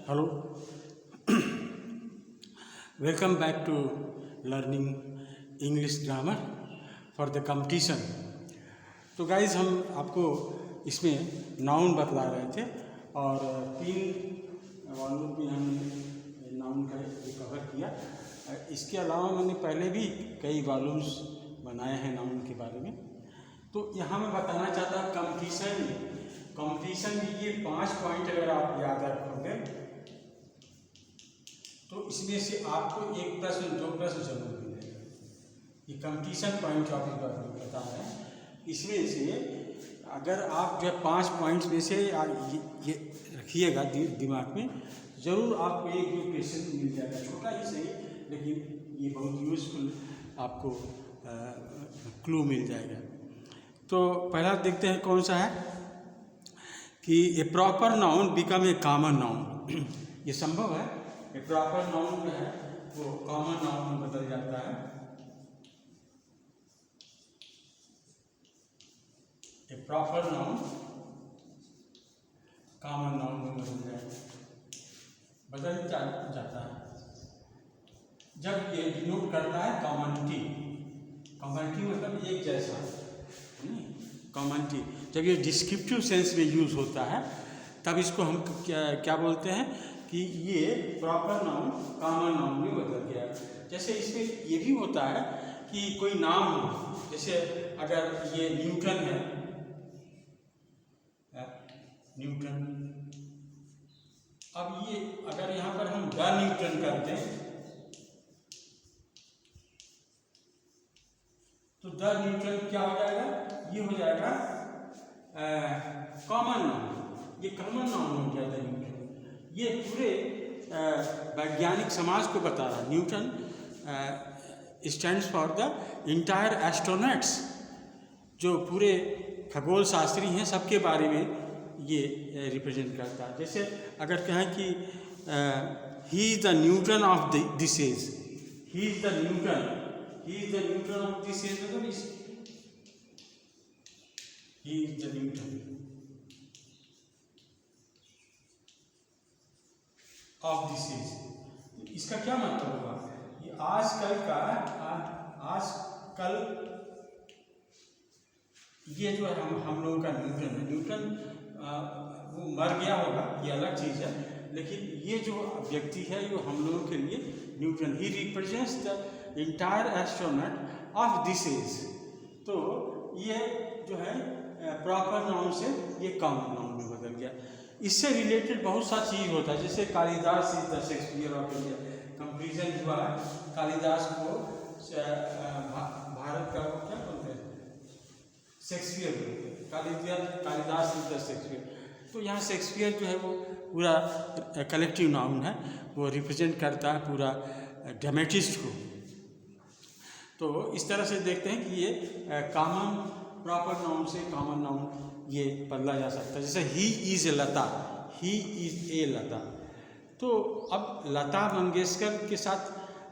Hello, welcome back to learning English grammar for the competition. तो guys हम आपको इसमें नाउन बतला रहे थे और 3 वॉल्यूम में हमने नाउन का रिकवर किया। इसके अलावा मैंने पहले भी कई वॉल्यूम्स बनाए हैं नाउन के बारे में। तो यहाँ मैं बताना चाहता हूँ कंपटीशन की ये 5 पॉइंट अगर आप याद रखोगे तो इसमें से आपको 1 प्रश्न 2 प्रश्न जरूर मिलेगा। ये कंपटीशन पॉइंट टॉपिक पर बता रहे हैं। इसमें से अगर आप जो 5 पॉइंट्स में से ये रखिएगा दिमाग में, ज़रूर आपको एक दो क्वेश्चन मिल जाएगा, छोटा ही सही लेकिन ये बहुत यूज़फुल आपको क्लू मिल जाएगा। तो पहला देखते हैं कौन सा है कि a proper noun become a common noun. ये संभव है, ए प्रॉपर नाउन जो है वो कॉमन नाउन में बदल जाता है। ए प्रॉपर नाउन कॉमन नाउन में बदल जाता है जब ये डिनोट करता है कॉमनिटी। कॉमनिटी मतलब एक जैसा, कॉमनिटी जब ये डिस्क्रिप्टिव सेंस में यूज़ होता है तब इसको हम क्या बोलते हैं कि ये प्रॉपर नाउन कॉमन नाउन में बदल गया। जैसे इसमें ये भी होता है कि कोई नाम हो, जैसे अगर ये न्यूटन है, न्यूटन, अब ये अगर यहाँ पर हम द न्यूटन कर दें तो द न्यूटन क्या हो जाएगा, ये हो जाएगा कॉमन नाउन। ये कॉमन नाउन हो गया द न्यूटन। ये पूरे वैज्ञानिक समाज को बता रहा है। Newton stands for the entire astronauts, जो पूरे खगोल शास्त्री हैं सबके बारे में ये रिप्रेजेंट करता है। जैसे अगर कहें कि he is the Newton of this age, he is the Newton of this age, मतलब he is the Newton of this age. इसका क्या मतलब होगा, ये आजकल ये जो है हम लोगों का न्यूटन है, न्यूटन वो मर गया होगा, ये अलग चीज़ है, लेकिन ये जो व्यक्ति है ये हम लोगों के लिए Newton, he represents the entire astronaut of this age. तो ये जो है प्रॉपर नाउन से ये कॉमन नाउन में बदल गया। इससे रिलेटेड बहुत सा चीज़ होता है, जैसे Kalidas is the Shakespeare of India. Comparison हुआ कालिदास को भारत का क्या बोलते हैं, Shakespeare, Kalidas is the Shakespeare. तो यहाँ शेक्सपियर जो है वो पूरा कलेक्टिव नाउन है, वो रिप्रेजेंट करता है पूरा ड्रामेटिस्ट को। तो इस तरह से देखते हैं कि ये कॉमन प्रॉपर नाउन से कॉमन नाउन ये बदला जा सकता है। जैसे he is a Lata, he is a लता। तो अब लता मंगेशकर के साथ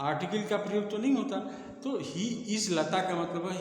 आर्टिकल का प्रयोग तो नहीं होता, तो ही इज़ लता का मतलब है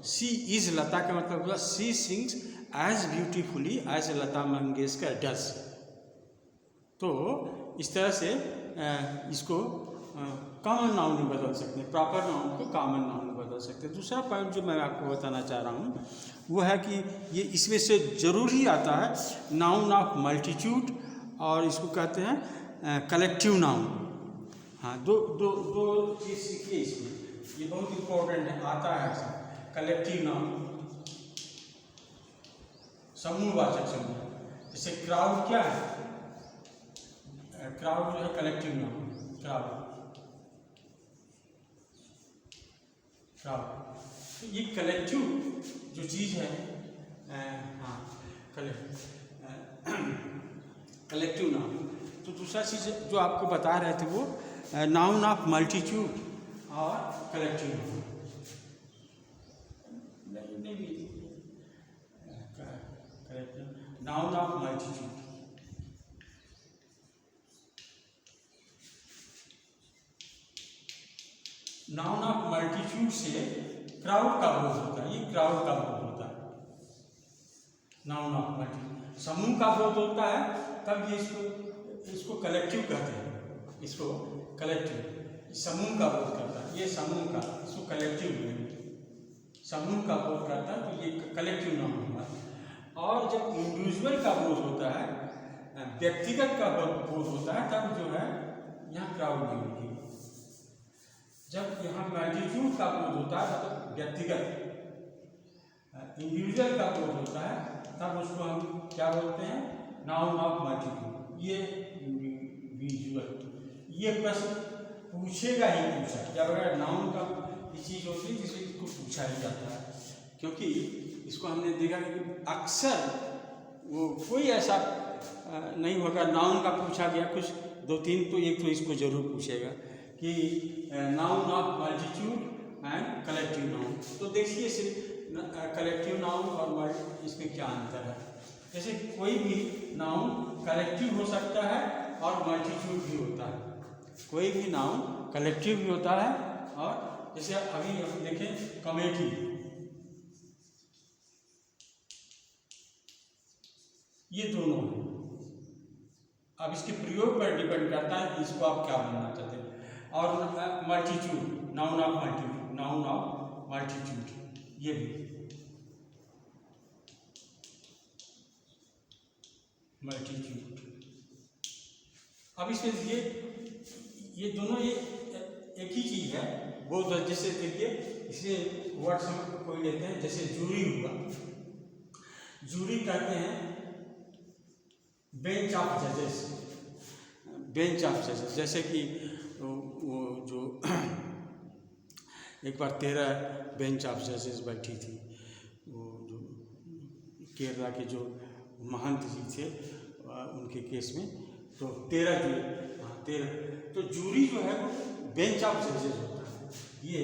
सी इज़ लता का मतलब हुआ she sings as beautifully as Lata Mangeshkar does. तो इस तरह से इसको कॉमन नाउन में बदल सकते हैं, प्रॉपर नाउन को कॉमन नाउन में बदल सकते हैं। दूसरा पॉइंट जो मैं आपको बताना चाह रहा हूँ वो है कि ये इसमें से जरूर ही आता है नाउन ऑफ मल्टीट्यूड, और इसको कहते हैं कलेक्टिव नाउन। हाँ, दो चीज़ सीखिए इसमें, ये बहुत इम्पोर्टेंट है, आता है ऐसा कलेक्टिव नाउन, समूहवाचक समूह। जैसे क्राउड क्या है, क्राउड जो है कलेक्टिव नाउन, क्राउड। तो ये कलेक्टिव जो चीज़ है, हाँ कलेक्टिव नाउन। तो दूसरा चीज़ जो आपको बता रहे थे वो नाउन ऑफ मल्टीट्यूड और collective noun. Noun of multitude, noun of multitude से क्राउड का बोध होता है, ये क्राउड का बोध होता है। नाउन ऑफ मल्टीट्यूड समूह का बोध होता है, तब ये इसको कलेक्टिव कहते हैं। इसको कलेक्टिव समूह का बोध करता है, ये समूह का, इसको कलेक्टिव समूह का बोध करता है, तो ये कलेक्टिव नाउन हुआ। और जब इंडिविजुअल का बोध होता है, व्यक्तिगत का बोध होता है, तब जो है यहाँ क्राउड नहीं होती। जब यहाँ मल्टीट्यूड का बोध होता है मतलब व्यक्तिगत, इंडिविजुअल का बोध होता है, तब उसको हम क्या बोलते हैं, नाउन ऑफ मल्टीट्यूड। ये इंडिविजुअल, ये प्रश्न पूछेगा ही पूछा, जब अगर नाउन का चीज होती है जिससे इसको पूछा ही जाता है, क्योंकि इसको हमने देखा कि अक्सर वो कोई ऐसा नहीं होगा नाउन का पूछा गया कुछ दो तीन, तो एक तो इसको जरूर पूछेगा कि noun of multitude and collective noun. तो देखिए सिर्फ कलेक्टिव नाउन और इसमें क्या अंतर है। जैसे कोई भी नाउन कलेक्टिव हो सकता है और मल्टीट्यूड भी होता है, कोई भी नाउन कलेक्टिव भी होता है, और जैसे अभी हम देखें कमेटी, ये दोनों हैं। अब इसके प्रयोग पर डिपेंड करता है इसको आप क्या बनना चाहते हैं। और multitude, noun of multitude, noun of multitude, ये भी मल्टीट्यूड। अब इसमें ये दोनों ये एक ही चीज है, बहुत जैसे देखिए इसमें वर्ड समझ कोई लेते हैं, जैसे जूरी हुआ, जूरी कहते हैं बेंच ऑफ जजेस, बेंच ऑफ जजेस। जैसे कि वो जो एक बार 13 बेंच ऑफ जजेस बैठी थी, वो जो केरला के जो महंत जी थे उनके केस में, तो 13 तो जूरी जो है वो बेंच ऑफ जजेस होता है, ये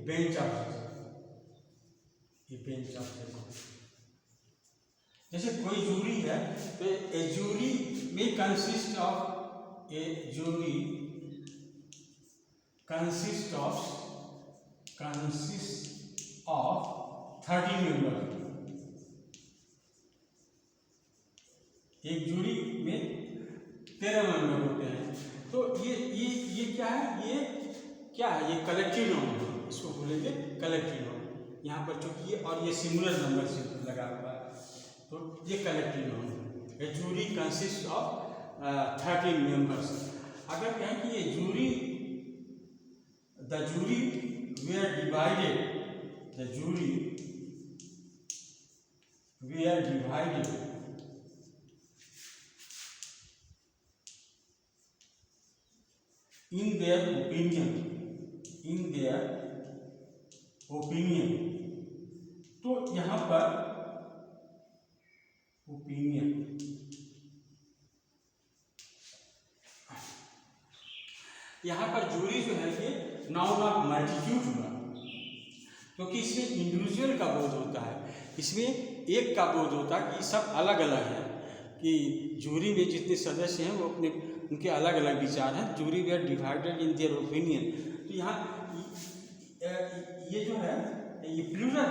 बेंच ऑफ जजेस, ये बेंच ऑफ जजेस। जैसे कोई जूरी है तो ए जूरी में consist of, a jury consist of 13 member. एक जूरी में 13 मेंबर होते हैं। तो ये क्या है, ये कलेक्टिव नाउन है, इसको बोलेंगे कलेक्टिव नाउन। यहाँ पर चूंकि ये और ये सिंगुलर नंबर से लगा हुआ है, तो ये कलेक्टिव नाउन है। A jury consist of 13 members. अगर कहें कि ये jury, the jury were divided, the jury were divided in their opinion, तो यहाँ पर ओपिनियन, यहाँ पर जूरी जो है ये नाउन ऑफ मल्टीट्यूड हुआ, क्योंकि इसमें इंडिविजुअल का बोध होता है, इसमें एक का बोध होता है कि सब अलग अलग हैं, कि जूरी में जितने सदस्य हैं वो अपने उनके अलग अलग विचार हैं। Jury were divided in their opinion, तो यहाँ ये जो है ये प्लूरल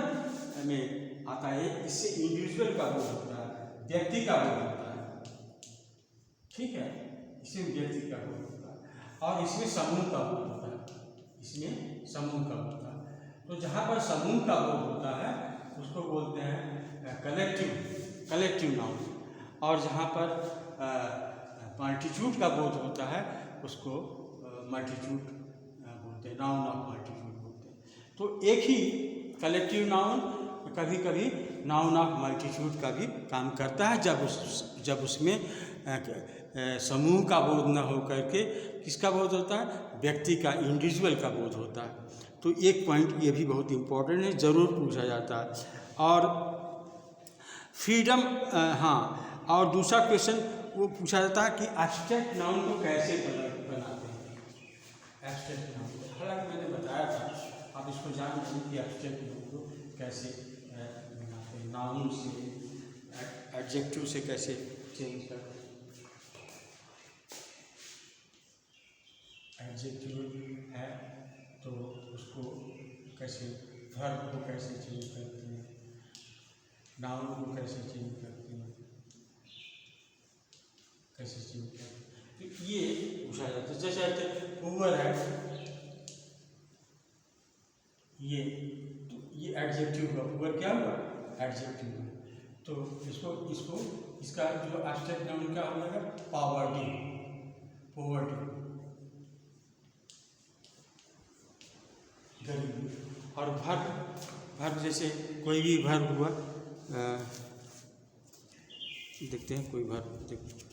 में आता है, इससे इंडिविजुअल का बोध होता है, व्यक्ति का बोध होता है, ठीक है, इसमें व्यक्ति का बोध होता है, और इसमें समूह का बोध होता है, इसमें समूह का होता है। तो जहाँ पर समूह का बोध होता है उसको बोलते हैं कलेक्टिव नाउन, और जहाँ पर मल्टीट्यूड का बोध होता है उसको मल्टीट्यूड बोलते हैं, नाउन ऑफ मल्टीट्यूड बोलते हैं। तो एक ही कलेक्टिव नाउन कभी कभी नाउन ऑफ मल्टीट्यूड का भी काम करता है, जब उसमें समूह का बोध न हो करके किसका बोध होता है, व्यक्ति का, इंडिविजुअल का बोध होता है। तो एक पॉइंट ये भी बहुत इम्पोर्टेंट है, ज़रूर पूछा जाता है। और फ्रीडम, हाँ, और दूसरा क्वेश्चन वो पूछा जाता है कि एब्स्ट्रैक्ट नाउन को कैसे बनाते हैं, एब्स्ट्रैक्ट नाउन को। हालांकि मैंने बताया था, आप इसको जान लीजिए कि एब्स्ट्रैक्ट नाउन को कैसे बनाते हैं, नाउन से एडजेक्टिव से कैसे चेंज करते हैं। एडजेक्टिव है तो उसको कैसे, वर्ब को कैसे चेंज करते हैं, नाउन को कैसे चेंज करते हैं, कैसे चेंज करते हैं, तो ये पूछा जाता है। जैसे पुअर है ये, तो ये एडजेक्टिव हुआ, पुअर क्या हुआ, एडजेक्टिव हुआ। तो इसको इसका जो एब्स्ट्रैक्ट नाउन क्या हो जाएगा, पॉवर्टी, पॉवर्टी, गरीबी। और वर्ब जैसे कोई भी वर्ब हुआ, देखते हैं कोई वर्ब, देखते हैं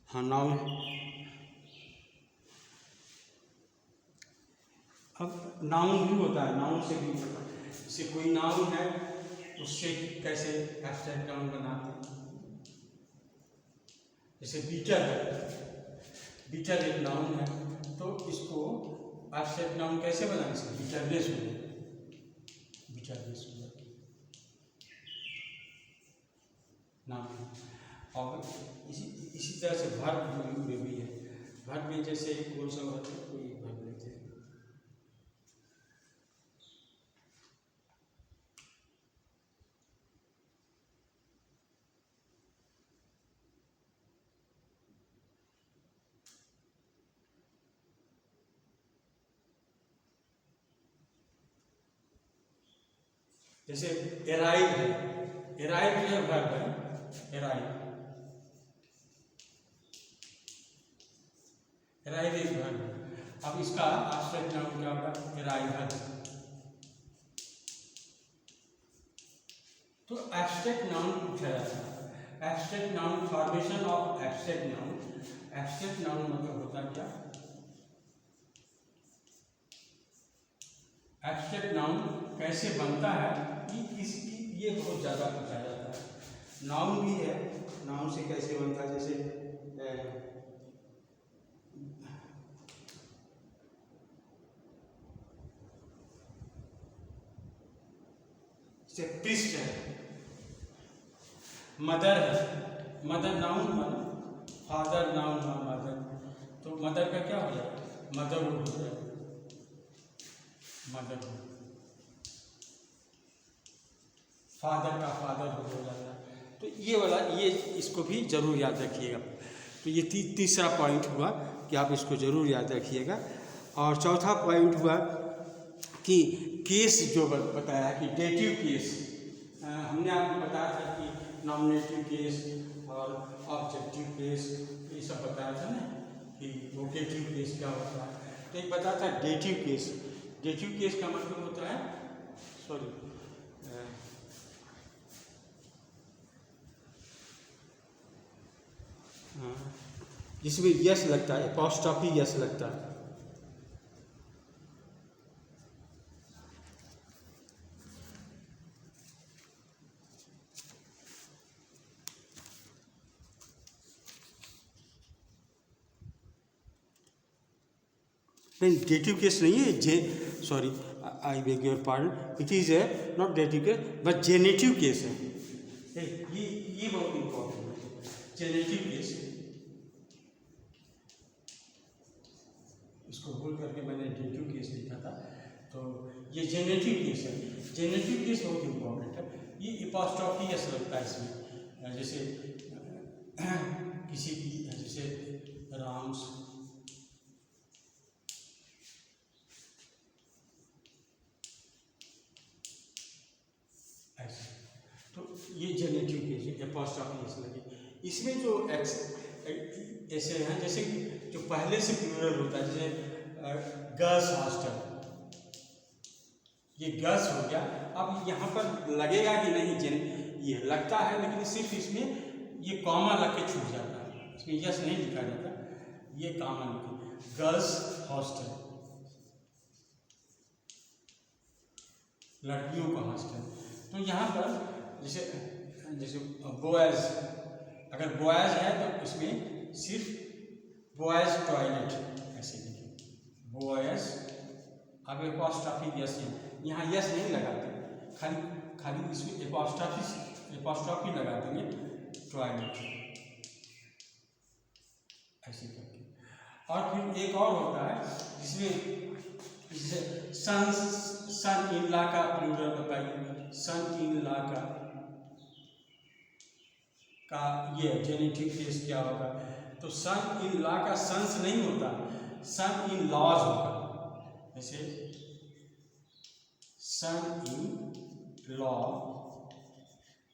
हाँ नाउन। अब नाउन भी होता है, नाउन से भी होता है। जैसे कोई नाउन है उससे कैसे एब्स्ट्रैक्ट नाउन बनाते हैं। जैसे बीटर है, बीटर एक नाउन है, तो इसको एब्स्ट्रैक्ट नाउन कैसे बनाएंगे, इसको बीटरलेस हो जाए, बीटरलेस हो जाए नाउन। और इसी तरह से वर्ब में भी है। वर्ब में जैसे कौन सा होता है, कोई वर्ब लेते हैं, जैसे एराइव है, एराइव जो है वर्ब है, एराइव, एराइव एक वर्ब है। अब इसका एब्स्ट्रैक्ट नाउन क्या होगा, एराइवल। तो एब्स्ट्रैक्ट नाउन पूछा जाता है। Abstract noun, formation of abstract noun. Abstract noun मतलब होता है क्या, एब्स्ट्रैक्ट नाउन कैसे बनता है, इसकी ये बहुत ज़्यादा पूछा जाता है। नाउन भी है, नाउन से कैसे बनता है, जैसे पृष्ठ है, मदर है, मदर नाउन बना, फादर नाउन बना मदर, तो मदर का क्या हो जाएगा, मदरहुड हो जाएगा, मदरहुड। फादर का फादरहुड हो जाता है। तो ये वाला, ये इसको भी जरूर याद रखिएगा। तो ये तीसरा पॉइंट हुआ कि आप इसको जरूर याद रखिएगा। और चौथा पॉइंट हुआ कि केस जो बताया कि डेटिव केस, हमने आपको बताया था कि नॉमिनेटिव केस और ऑब्जेक्टिव केस, ये सब बताया था ना, कि वोकेटिव केस क्या होता है। तो एक बताया था डेटिव केस। डेटिव केस का मतलब होता है, सॉरी, जिसमें यस लगता है, अपॉस्ट्रोफी यस लगता है। नहीं, डेटिव केस नहीं है, sorry, I beg your pardon, it is a not dative case but generative case है। ये बहुत इंपॉर्टेंट है, जेनेटिव केस। इसको भूल करके मैंने डेटिव केस लिखा था, तो ये जेनेटिव केस है। जेनेटिव केस बहुत इंपॉर्टेंट है। ये अपॉस्ट्रोफी यस लगता है इसमें, जैसे किसी की, जैसे राम्स, तो ये जेनेटिव केस है, अपॉस्ट्रोफी यस लगी। इसमें जो ऐसे हैं, जैसे जो पहले से प्लूरल होता है, जैसे गर्ल्स हॉस्टल, ये गर्ल्स हो गया। अब यहाँ पर लगेगा कि नहीं, ये लगता है, लेकिन सिर्फ इसमें ये कॉमा लग के छूट जाता है, इसमें यस नहीं लिखा जाता, ये कॉमा लिखा, गर्ल्स हॉस्टल, लड़कियों का हॉस्टल। तो यहाँ पर जैसे बॉयज, अगर बॉयज है तो इसमें सिर्फ बॉयज टॉयलेट ऐसे लिखे, बॉयज। अब अपॉस्ट्रोफी यस, यहाँ यस नहीं लगाते, खाली इसमें अपॉस्ट्रोफी लगा देंगे, टॉयलेट ऐसे करके। और फिर एक और होता है जिसमें सन इन लॉ का प्लूरल बताइए। सन इन लॉ का ये जेनेटिव केस क्या होगा? तो सन इन लॉ का सन्स नहीं होता, सन इन लॉज होगा। जैसे सन इन लॉ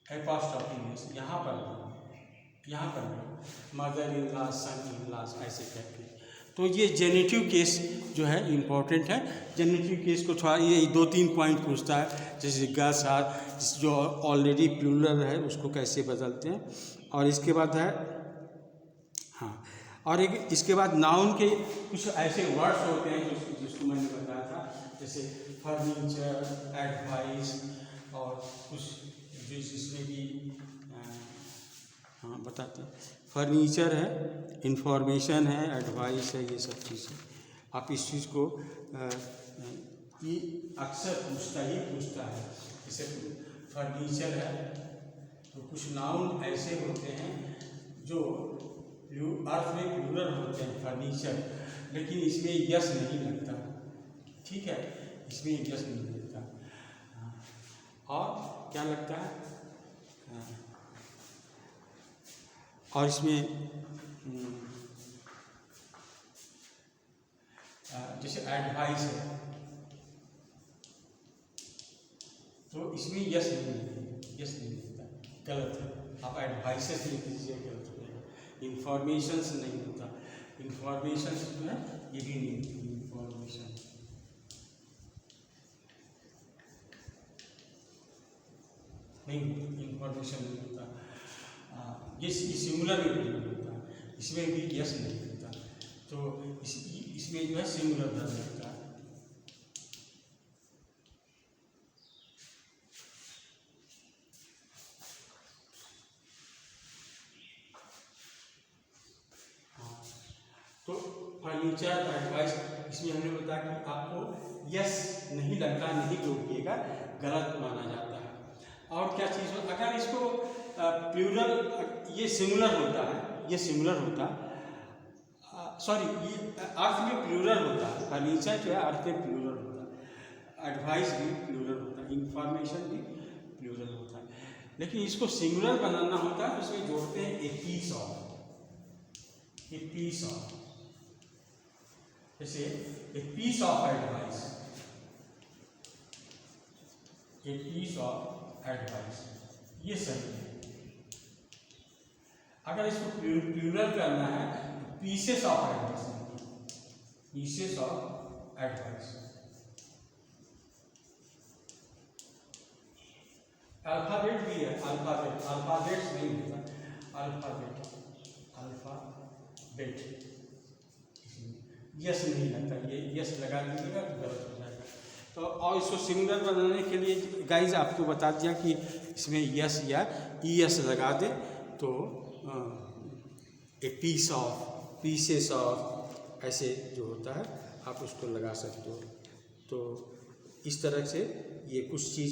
एपॉस्ट्रोफी यहाँ पर mother in law, son in law ऐसे करके। तो ये जेनेटिव केस जो है इम्पोर्टेंट है। जेनेटिव केस को थोड़ा ये 2-3 पॉइंट पूछता है, जैसे गर्ल्स आर जो ऑलरेडी प्लूरल है उसको कैसे बदलते हैं। और इसके बाद है और एक इसके बाद नाउन के कुछ ऐसे वर्ड्स होते हैं जिसको मैंने बताया था, जैसे फर्नीचर, एडवाइस और कुछ जो जिसमें भी बताते हैं। फर्नीचर है, इंफॉर्मेशन है, एडवाइस है, ये सब चीज़ें आप इस चीज़ को ये अक्सर पूछता है। जैसे फर्नीचर है तो कुछ नाउन ऐसे होते हैं जो अर्थ में प्लूरल होते हैं फर्नीचर, लेकिन इसमें यस नहीं लगता, ठीक है, इसमें यस नहीं लगता। और क्या लगता है? और इसमें जैसे एडवाइस है तो इसमें यस नहीं होता, गलत है। आप एडवाइसेस लिख दीजिए, गलत हो जाएगा। इंफॉर्मेशन से नहीं होता, इंफॉर्मेशन जो है ये भी नहीं होती, इंफॉर्मेशन नहीं होता। ये सिंगुलर में प्रयोग होता है, इसमें भी यस नहीं होता, तो इसमें जो है सिंगुलर वर्ब होता है। तो फर्नीचर, एडवाइस, इसमें हमने बताया कि आपको यस नहीं लगता, नहीं जोड़िएगा, गलत माना जाता है। और क्या चीज़ हो, अगर इसको प्लूरल, ये सिंगुलर होता है, ये सिंगुलर होता है, सॉरी ये अर्थ में प्लूरल होता है। फर्नीचर जो है अर्थ में प्लूरल होता है, एडवाइस भी प्लूरल होता है, इंफॉर्मेशन भी प्लूरल होता है। लेकिन इसको सिंगुलर बनाना होता है, उसमें जोड़ते हैं ए पीस ऑफ, जैसे a piece of advice, a piece of advice, ये सही है। अगर इसको प्लूरल करना है तो pieces of advice, pieces of advice. Alphabet भी है, अल्फाबेट्स नहीं होता, अल्फाबेट यस नहीं लगता, ये यस लगा दीजिएगा तो गलत हो जाएगा। तो और इसको सिंगुलर बनाने के लिए गाइज आपको बता दिया कि इसमें यस या ईएस लगा दे तो a piece of, pieces of, ऐसे जो होता है आप उसको लगा सकते हो। तो इस तरह से ये कुछ चीज़